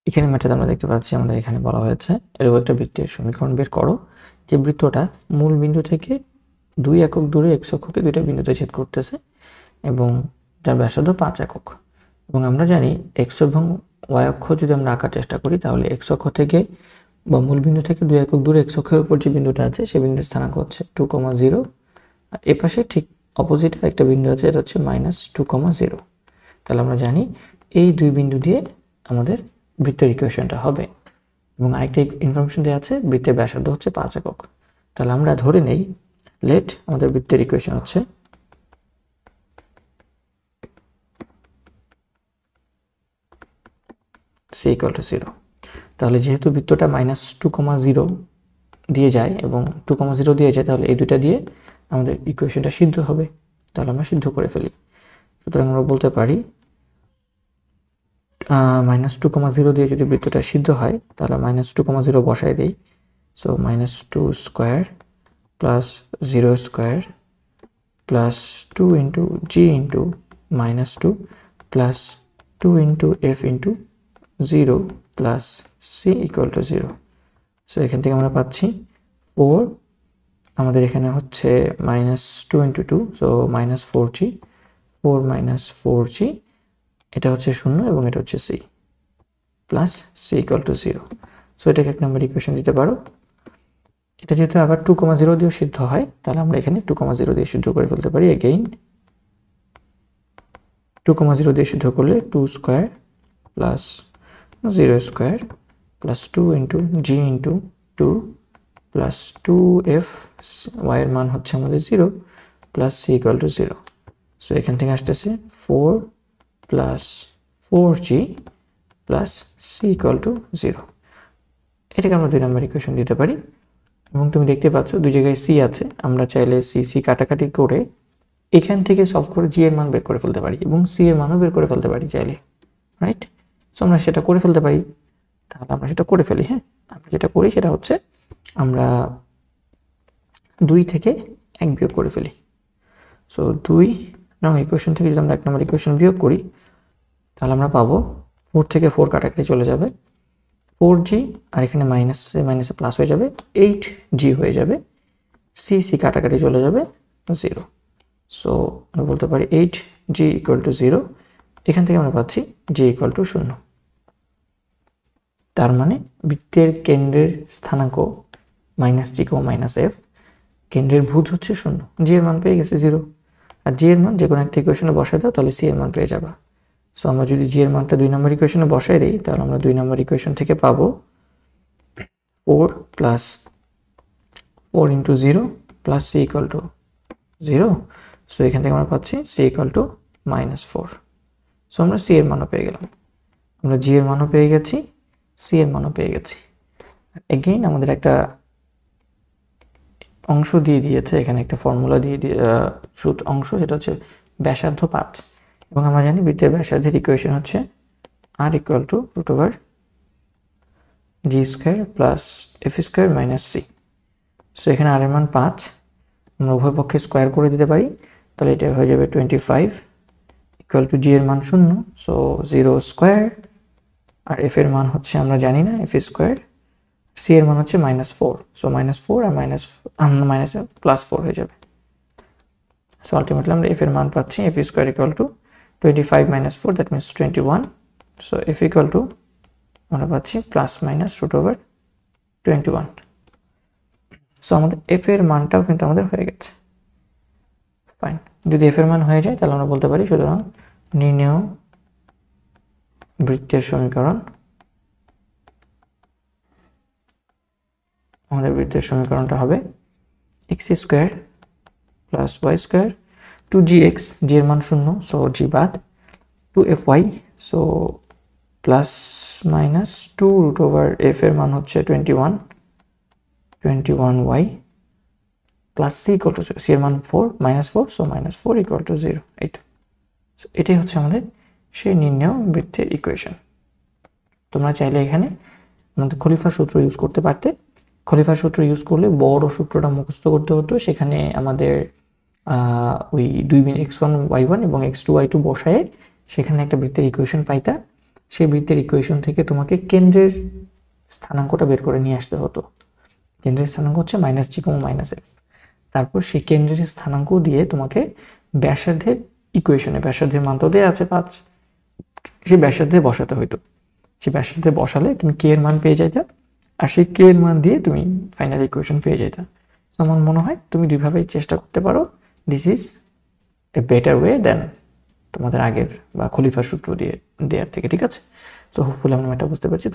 এখানে ম্যাথড আমরা দেখতে পাচ্ছি আমাদের এখানে বলা হয়েছে এরকম একটা বৃত্তের সমীকরণ বের করো যে বৃত্তটা মূল বিন্দু থেকে 2 একক দূরে x অক্ষকে দুইটা বিন্দুতে ছেদ করতেছে এবং যার ব্যাসার্ধ 5 একক এবং আমরা জানি x এবং y অক্ষ যদি আমরা আঁকার চেষ্টা করি তাহলে x অক্ষ থেকে বা মূল বিন্দু থেকে 2 একক দূরে x অক্ষের উপর যে বিন্দুটা আছে সেই বিন্দুর স্থানাঙ্ক হচ্ছে 2,0 আর এ পাশে ঠিক অপোজিটে একটা বিন্দু আছে এটা হচ্ছে -2,0 তাহলে আমরা জানি এই দুই বিন্দু দিয়ে আমাদের বৃত্তের ইকুয়েশনটা হবে এবং আরেকটা ইনফরমেশন দেওয়া আছে বৃত্তের ব্যাসার্ধ হচ্ছে 5 একক তাহলে আমরা ধরে নেই লেট আমাদের বৃত্তের ইকুয়েশন হচ্ছে c = 0 তাহলে যেহেতু বৃত্তটা -2,0 দিয়ে যায় এবং 2,0 দিয়ে যায় তাহলে এই দুটো দিয়ে আমাদের ইকুয়েশনটা সিদ্ধ হবে তাহলে আমরা সিদ্ধ করে ফেলি সুতরাং আমরা বলতে পারি -2,0 দিয়ে যদি বৃত্তটা সিদ্ধ হয় তাহলে -2,0 বসায় দেই so -2 square plus 0 square plus 2 into g into -2 plus 2 into f into 0 plus c = 0 so এখান থেকে আমরা পাচ্ছি 4 আমাদের এখানে হচ্ছে -2 ইন্টু 2 সো -4g 4 4g এটা হচ্ছে 0 এবং এটা হচ্ছে c প্লাস c = 0 সো এটাকে এক নম্বর ইকুয়েশন দিতে পারো এটা যেহেতু আবার 2,0 দিয়ে সিদ্ধ হয় তাহলে আমরা এখানে 2,0 দিয়ে সিদ্ধ করে ফেলতে পারি अगेन 2,0 দিয়ে সিদ্ধ করলে 2 square plus 0 square plus 2 into g into 2 plus 2f y এর মান হচ্ছে আমাদের 0 প্লাস c = 0 সো এখান থেকে আসছে 4 প্লাস 4g প্লাস c = 0 এটাকে আমরা দুই নম্বর ইকুয়েশন দিতে পারি এবং তুমি দেখতে পাচ্ছ দুই জায়গায় c আছে আমরা চাইলে c কাটাকাটি করে এখান থেকে সলভ করে g এর মান বের করে ফেলতে পারি এবং c এর মানও বের করে ফেলতে পারি চাইলে রাইট সো আমরা সেটা করে ফেলতে পারি তাহলে আমরা সেটা করে ফেলি হ্যাঁ আমরা যেটা করি সেটা হচ্ছে আমরা 2 থেকে 1 বিয়োগ করে ফেলি সো 2 নং ইকুয়েশন থেকে যদি আমরা এক নম্বর ইকুয়েশন বিয়োগ করি তাহলে আমরা পাবো 4 থেকে 4 কাটাকাটি চলে যাবে 4g আর এখানে মাইনাসে প্লাস হয়ে যাবে 8g হয়ে যাবে c কাটাকাটি চলে যাবে 0 সো আমরা বলতে পারি 8g = 0 এখান থেকে আমরা পাচ্ছি g = 0 তার মানে বৃত্তের কেন্দ্রের স্থানাঙ্ক -g, -f কেন্দ্রের ভুজ হচ্ছে 0 g এর মান পেয়ে গেছে 0 আর g এর মান যে কোনো একটা ইকুয়েশনে বসায় দাও তাহলে c এর মান পেয়ে যাবে সো আমরা যদি g এর মানটা 2 নম্বর ইকুয়েশনে বসায় দেই তাহলে আমরা 2 নম্বর ইকুয়েশন থেকে পাবো 4 plus 4 into 0 plus c = 0 so এখান থেকে আমরা পাচ্ছি c = -4 সো আমরা c এর মানও পেয়ে গেলাম আমরা g এর মানও পেয়ে গেছি c এর মানও পেয়ে গেছি अगेन আমাদের একটা অংশ দিয়ে দিয়েছে এখানে একটা ফর্মুলা দিয়ে অংশ সেটা হচ্ছে ব্যাসার্ধ 5 এবং আমরা জানি বৃত্তের ব্যাসার্ধের ইকুয়েশন হচ্ছে r = √g² + f² - c so এখানে r এর মান 5 আমরা উভয় পক্ষে স্কয়ার করে দিতে পারি তাহলে এটা হয়ে যাবে 25 = g এর মান 0 সো 0 স্কয়ার আর f এর মান হচ্ছে আমরা জানি না f² c এর মান হচ্ছে -4 সো -4 আর মাইনাস প্লাস 4 হয়ে যাবে সো আলটিমেটলি আমরা f এর মান পাচ্ছি f² = 25 - 4 that means 21 so f = আমরা পাচ্ছি ±√21 সো আমাদের f এর মানটাও কিন্তু আমাদের হয়ে গেছে ফাইন যদি f এর মান হয়ে যায় তাহলে আমরা বলতে পারি সুতরাং নির্ণেয় বৃত্তের সমীকরণ আমাদের বৃত্তের সমীকরণটা হবে x² + y² 2gx g এর মান 0 সো g বাদ 2fy so plus minus 2√f এর মান হচ্ছে 21y প্লাস c = c এর মান 4 -4 সো -4 = 0 এইট সো এটাই হচ্ছে আমাদের সেই নির্ণেয় বৃত্তের ইকুয়েশন তোমরা চাইলে এখানে আমাদের খলিফা সূত্র ইউজ করতে পারতে খলিফা সূত্র ইউজ করলে বড় সূত্রটা মুখস্থ করতে হতো সেখানে আমাদের ওই 2 x1 y1 এবং x2 y2 বসায়ে সেখানে একটা বৃত্তের ইকুয়েশন পাইতা সেই বৃত্তের ইকুয়েশন থেকে তোমাকে কেন্দ্রের স্থানাঙ্কটা বের করে নিয়ে আসতে হতো। কেন্দ্রের স্থানাঙ্ক হচ্ছে মাইনাস জি কমা মাইনাস এফ। তারপর সেই কেন্দ্রের স্থানাঙ্ক দিয়ে তোমাকে ব্যাসার্ধের ইকুয়েশনে, ব্যাসার্ধের মান তো দেওয়া আছে 5, সেই ব্যাসার্ধে বসাতে হইতো। সেই ব্যাসার্ধে বসালে তুমি কে এর মান পেয়ে যাইতা, আর সেই কে এর মান দিয়ে তুমি ফাইনাল ইকুয়েশন পেয়ে যাইতা। আমার মনে হয় তুমি দুইভাবেই চেষ্টা করতে পারো। This is a better way then তোমাদের আগের বা খলিফার সূত্র দিয়ে দেওয়ার থেকে, ঠিক আছে? সো হোপফুলি আমরা এটা বুঝতে পারছি।